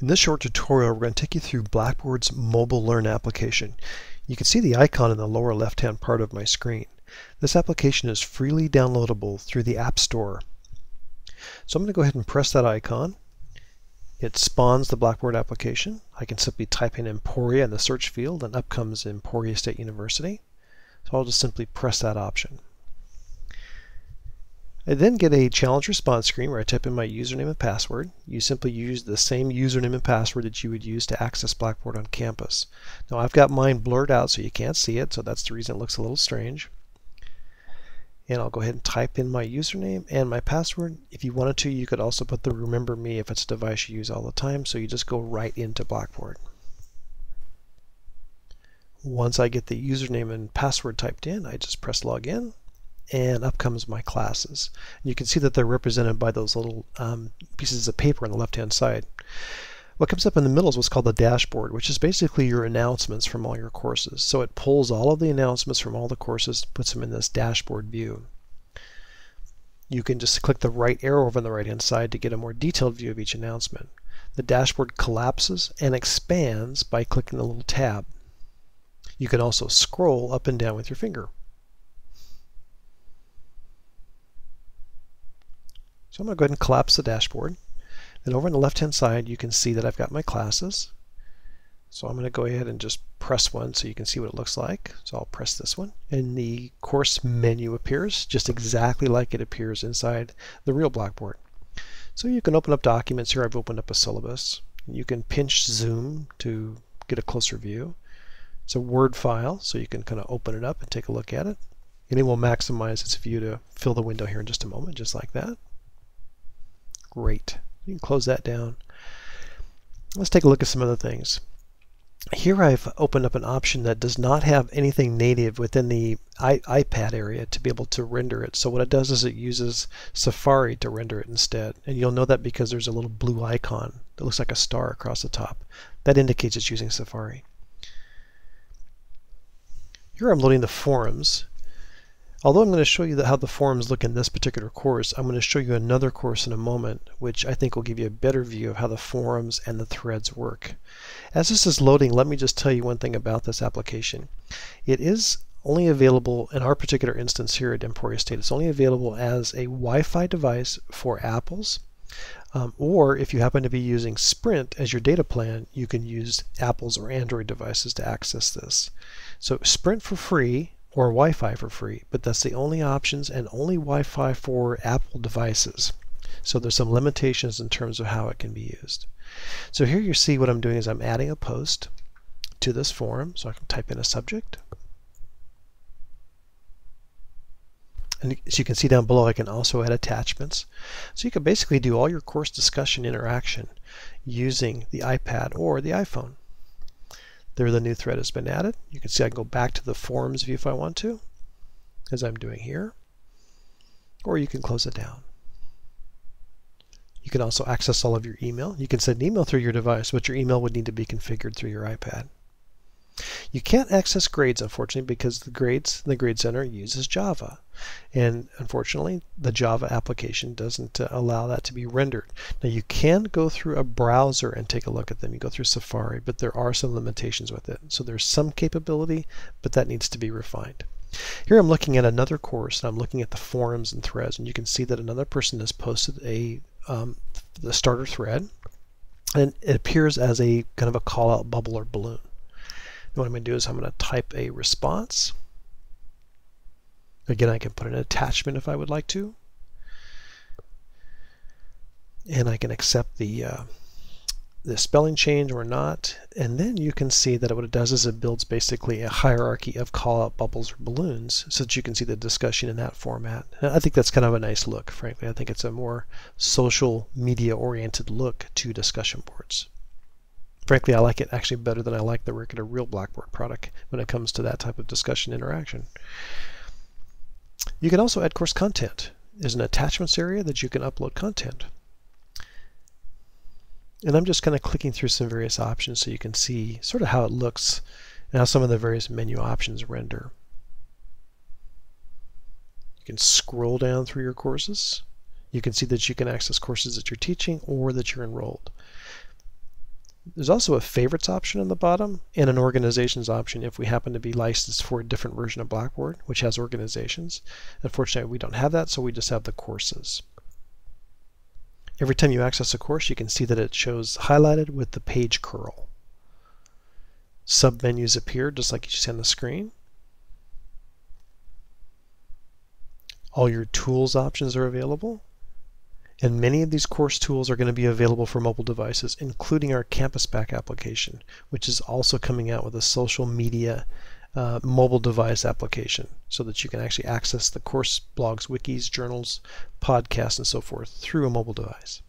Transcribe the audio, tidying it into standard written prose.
In this short tutorial, we're going to take you through Blackboard's Mobile Learn application. You can see the icon in the lower left-hand part of my screen. This application is freely downloadable through the App Store. So I'm going to go ahead and press that icon. It spawns the Blackboard application. I can simply type in Emporia in the search field, and up comes Emporia State University. So I'll just simply press that option. I then get a challenge response screen where I type in my username and password. You simply use the same username and password that you would use to access Blackboard on campus. Now I've got mine blurred out so you can't see it, so that's the reason it looks a little strange. And I'll go ahead and type in my username and my password. If you wanted to, you could also put the Remember Me if it's a device you use all the time, so you just go right into Blackboard. Once I get the username and password typed in, I just press Login. And up comes my classes. You can see that they're represented by those little pieces of paper on the left-hand side. What comes up in the middle is what's called the dashboard, which is basically your announcements from all your courses. So it pulls all of the announcements from all the courses, puts them in this dashboard view. You can just click the right arrow over on the right-hand side to get a more detailed view of each announcement. The dashboard collapses and expands by clicking the little tab. You can also scroll up and down with your finger. So I'm going to go ahead and collapse the dashboard. Then over on the left-hand side, you can see that I've got my classes. So I'm going to go ahead and just press one so you can see what it looks like. So I'll press this one. And the course menu appears just exactly like it appears inside the real Blackboard. So you can open up documents here. I've opened up a syllabus. You can pinch zoom to get a closer view. It's a Word file, so you can kind of open it up and take a look at it. And it will maximize its view to fill the window here in just a moment, just like that. Great. You can close that down. Let's take a look at some other things. Here I've opened up an option that does not have anything native within the iPad area to be able to render it. So what it does is it uses Safari to render it instead. And you'll know that because there's a little blue icon that looks like a star across the top. That indicates it's using Safari. Here I'm loading the forums. Although I'm going to show you how the forums look in this particular course, I'm going to show you another course in a moment, which I think will give you a better view of how the forums and the threads work. As this is loading, let me just tell you one thing about this application. It is only available, in our particular instance here at Emporia State, it's only available as a Wi-Fi device for Apples, or if you happen to be using Sprint as your data plan, you can use Apples or Android devices to access this. So Sprint for free, or Wi-Fi for free, but that's the only options and only Wi-Fi for Apple devices. So there's some limitations in terms of how it can be used. So here you see what I'm doing is I'm adding a post to this forum, so I can type in a subject. And as you can see down below, I can also add attachments. So you can basically do all your course discussion interaction using the iPad or the iPhone. There the new thread has been added. You can see I can go back to the forums view if I want to, as I'm doing here, or you can close it down. You can also access all of your email. You can send an email through your device, but your email would need to be configured through your iPad. You can't access grades, unfortunately, because the Grade Center uses Java. And unfortunately, the Java application doesn't allow that to be rendered. Now you can go through a browser and take a look at them. You go through Safari, but there are some limitations with it. So there's some capability, but that needs to be refined. Here I'm looking at another course, and I'm looking at the forums and threads, and you can see that another person has posted the starter thread, and it appears as a kind of a call-out bubble or balloon. What I'm going to do is I'm going to type a response. Again, I can put an attachment if I would like to. And I can accept the spelling change or not. And then you can see that what it does is it builds basically a hierarchy of call-out bubbles or balloons so that you can see the discussion in that format. And I think that's kind of a nice look, frankly. I think it's a more social media-oriented look to discussion boards. Frankly, I like it actually better than I like the regular real Blackboard product when it comes to that type of discussion interaction. You can also add course content. There's an attachments area that you can upload content. And I'm just kind of clicking through some various options so you can see sort of how it looks and how some of the various menu options render. You can scroll down through your courses. You can see that you can access courses that you're teaching or that you're enrolled. There's also a favorites option on the bottom and an organizations option if we happen to be licensed for a different version of Blackboard, which has organizations. Unfortunately, we don't have that, so we just have the courses. Every time you access a course, you can see that it shows highlighted with the page curl. Submenus appear just like you see on the screen. All your tools options are available. And many of these course tools are going to be available for mobile devices, including our CampusBack application, which is also coming out with a social media mobile device application so that you can actually access the course blogs, wikis, journals, podcasts, and so forth through a mobile device.